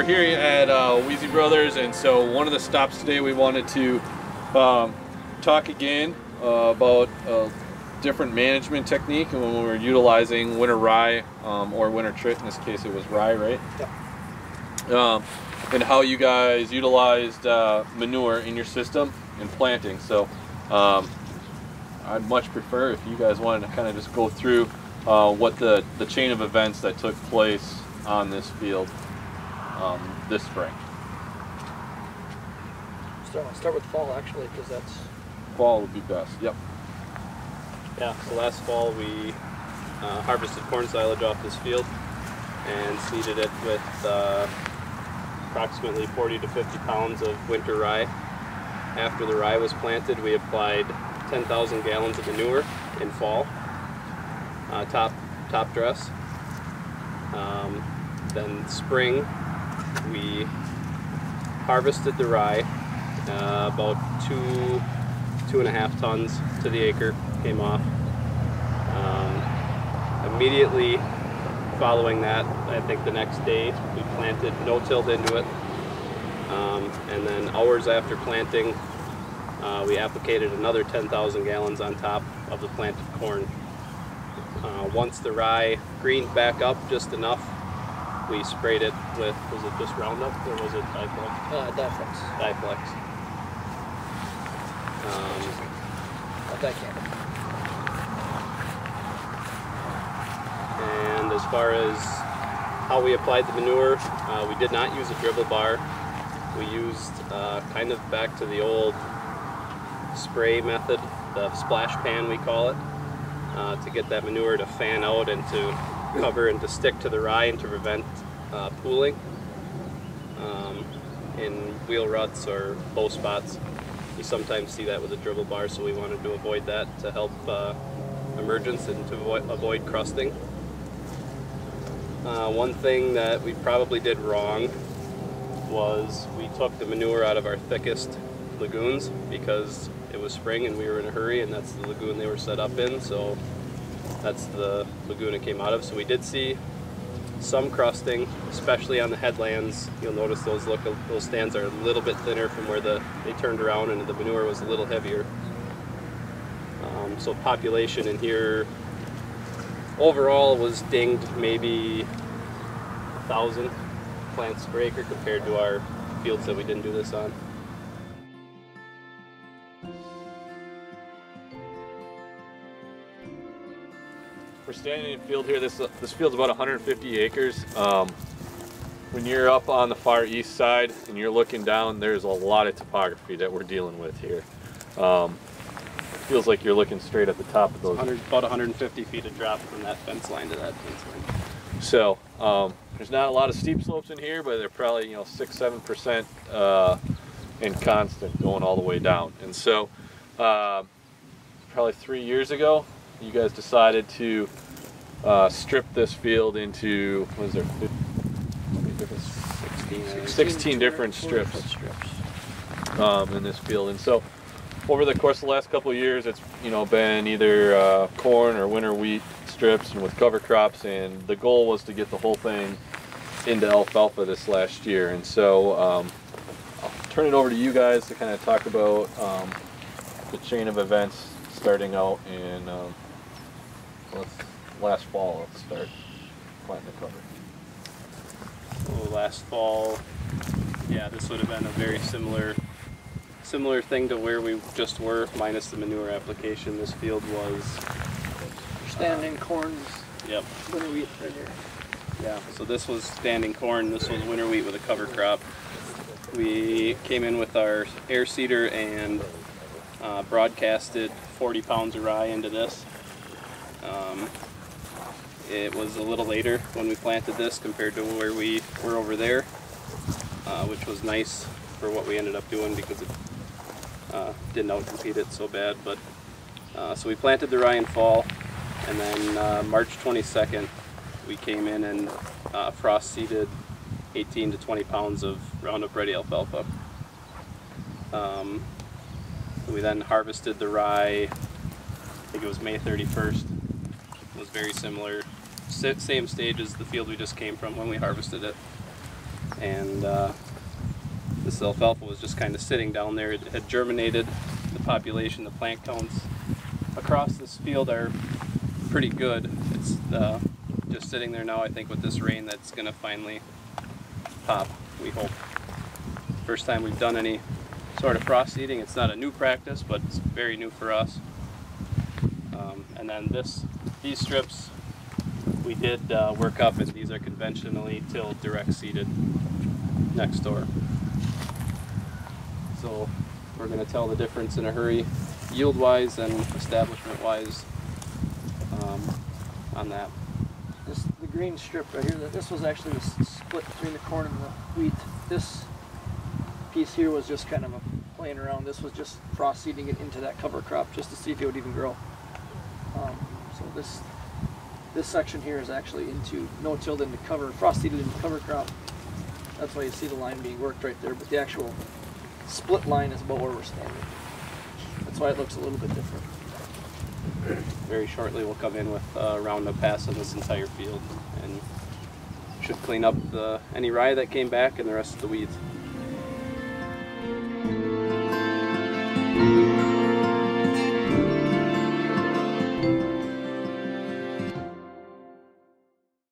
we're here at Wheezy Brothers, and so one of the stops today we wanted to talk again about different management technique and when we were utilizing winter rye or winter trit. In this case, it was rye, right? Yep. And how you guys utilized manure in your system and planting. So I'd much prefer if you guys wanted to kind of just go through what the chain of events that took place on this field this spring. Start with fall, actually, because that's... Fall would be best, yep. Yeah, so last fall we harvested corn silage off this field and seeded it with approximately 40 to 50 pounds of winter rye. After the rye was planted, we applied 10,000 gallons of manure in fall, top dress. Then spring, we harvested the rye, about 2.5 tons to the acre came off. Immediately following that, I think the next day, we planted, no-tilled into it. And then hours after planting, we applicated another 10,000 gallons on top of the planted corn. Once the rye greened back up just enough, we sprayed it with, was it just Roundup or was it Diflex? Diflex. Diflex. And as far as how we applied the manure, we did not use a dribble bar. We used kind of back to the old spray method, the splash pan we call it, to get that manure to fan out and to cover and to stick to the rye and to prevent pooling in wheel ruts or bow spots. You sometimes see that with a dribble bar, so we wanted to avoid that to help emergence and to avoid crusting. One thing that we probably did wrong was we took the manure out of our thickest lagoons because it was spring and we were in a hurry, and that's the lagoon they were set up in, so that's the lagoon it came out of. So we did see some crusting, especially on the headlands. You'll notice those stands are a little bit thinner from where they turned around and the manure was a little heavier. So population in here overall was dinged maybe 1,000 plants per acre compared to our fields that we didn't do this on. We're standing in a field here. This field's about 150 acres. When you're up on the far east side and you're looking down, there's a lot of topography that we're dealing with here. It feels like you're looking straight at the top of those. About 150 feet of drop from that fence line to that fence line. So there's not a lot of steep slopes in here, but they're probably 6-7% and constant going all the way down. And so probably 3 years ago, you guys decided to strip this field into, what is there, 16 different strips in this field. And so over the course of the last couple of years, it's been either corn or winter wheat strips and with cover crops, and the goal was to get the whole thing into alfalfa this last year. And so I'll turn it over to you guys to kind of talk about the chain of events starting out in last fall. Let's start planting the cover. Well, last fall, yeah, this would have been a very similar thing to where we just were, minus the manure application. This field was standing corn. Yep. Winter wheat right here. Yeah, so this was standing corn, this was winter wheat with a cover crop. We came in with our air seeder and broadcasted 40 pounds of rye into this. It was a little later when we planted this compared to where we were over there, which was nice for what we ended up doing because it didn't outcompete it so bad. But so we planted the rye in fall, and then March 22nd we came in and frost seeded 18 to 20 pounds of Roundup Ready alfalfa. We then harvested the rye, I think it was May 31st. It was very similar, same stage as the field we just came from when we harvested it. and this alfalfa was just kind of sitting down there. It had germinated. The population, the plant counts across this field are pretty good. It's just sitting there now. I think with this rain that's going to finally pop, we hope. First time we've done any sort of frost seeding. It's not a new practice, but it's very new for us. And then these strips we did work up, and these are conventionally tilled, direct seeded next door. So we're going to tell the difference in a hurry, yield-wise and establishment-wise, on that. The green strip right here, this was actually the split between the corn and the wheat. This piece here was just kind of a playing around. This was just frost seeding it into that cover crop just to see if it would even grow. So this section here is actually into no-tilled into cover, frost seeded into cover crop. That's why you see the line being worked right there, but the actual split line is about where we're standing. That's why it looks a little bit different. Very shortly we'll come in with Roundup Pass on this entire field, and should clean up any rye that came back and the rest of the weeds.